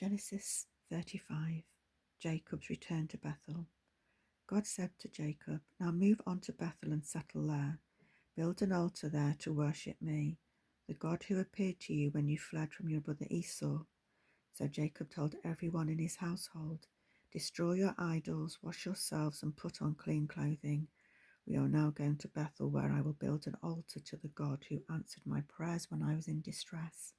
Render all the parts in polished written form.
Genesis 35. Jacob's return to Bethel. God said to Jacob, "Now move on to Bethel and settle there. Build an altar there to worship me, the God who appeared to you when you fled from your brother Esau." So Jacob told everyone in his household, "Destroy your idols, wash yourselves, and put on clean clothing. We are now going to Bethel, where I will build an altar to the God who answered my prayers when I was in distress.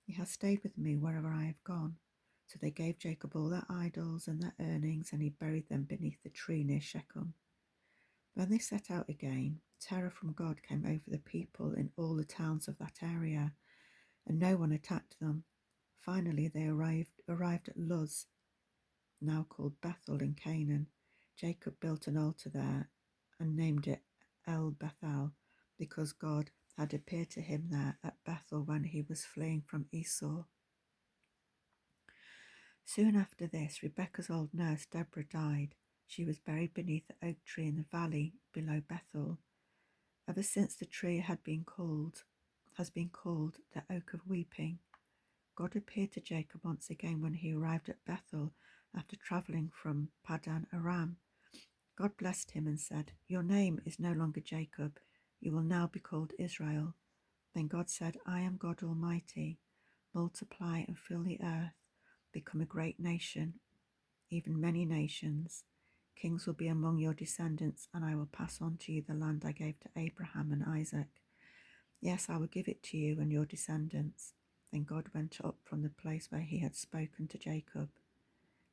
He has stayed with me wherever I have gone." So they gave Jacob all their idols and their earnings, and he buried them beneath the tree near Shechem. When they set out again, terror from God came over the people in all the towns of that area, and no one attacked them. Finally, they arrived at Luz, now called Bethel in Canaan. Jacob built an altar there and named it El Bethel, because God had appeared to him there at Bethel when he was fleeing from Esau. Soon after this, Rebekah's old nurse Deborah died. She was buried beneath the oak tree in the valley below Bethel. Ever since the tree has been called the Oak of Weeping. God appeared to Jacob once again when he arrived at Bethel after travelling from Padan Aram. God blessed him and said, "Your name is no longer Jacob, you will now be called Israel." Then God said, "I am God Almighty. Multiply and fill the earth, become a great nation, even many nations. Kings will be among your descendants, and I will pass on to you the land I gave to Abraham and Isaac. Yes, I will give it to you and your descendants." Then God went up from the place where he had spoken to Jacob.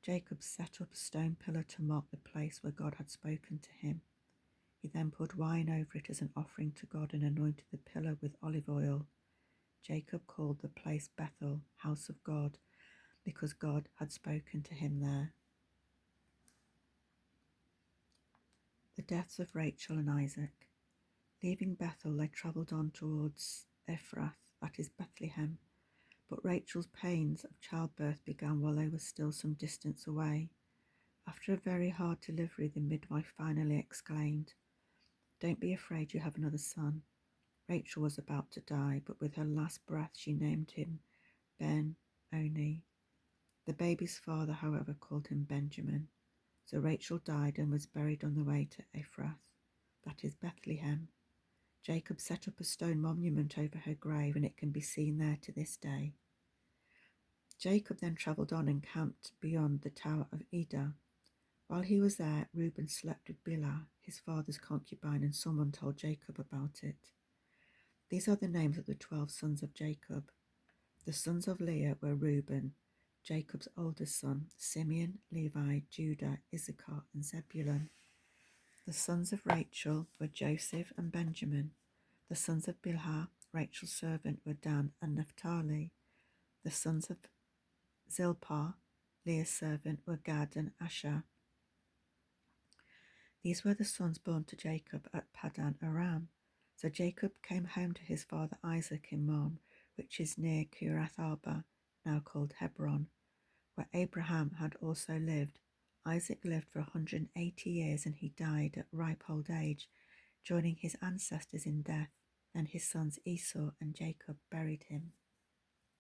Jacob set up a stone pillar to mark the place where God had spoken to him. He then poured wine over it as an offering to God and anointed the pillar with olive oil. Jacob called the place Bethel, house of God, because God had spoken to him there. The deaths of Rachel and Isaac. Leaving Bethel, they travelled on towards Ephrath, that is Bethlehem. But Rachel's pains of childbirth began while they were still some distance away. After a very hard delivery, the midwife finally exclaimed, "Don't be afraid, you have another son." Rachel was about to die, but with her last breath she named him Ben-Oni. The baby's father, however, called him Benjamin. So Rachel died and was buried on the way to Ephrath, that is Bethlehem. Jacob set up a stone monument over her grave, and it can be seen there to this day. Jacob then travelled on and camped beyond the Tower of Eder. While he was there, Reuben slept with Bilhah, his father's concubine, and someone told Jacob about it. These are the names of the 12 sons of Jacob. The sons of Leah were Reuben, Jacob's oldest son, Simeon, Levi, Judah, Issachar, and Zebulun. The sons of Rachel were Joseph and Benjamin. The sons of Bilhah, Rachel's servant, were Dan and Naphtali. The sons of Zilpah, Leah's servant, were Gad and Asher. These were the sons born to Jacob at Padan Aram. So Jacob came home to his father Isaac in Mamre, which is near Kiriath Arba, now called Hebron, where Abraham had also lived. Isaac lived for 180 years, and he died at ripe old age, joining his ancestors in death. Then his sons Esau and Jacob buried him.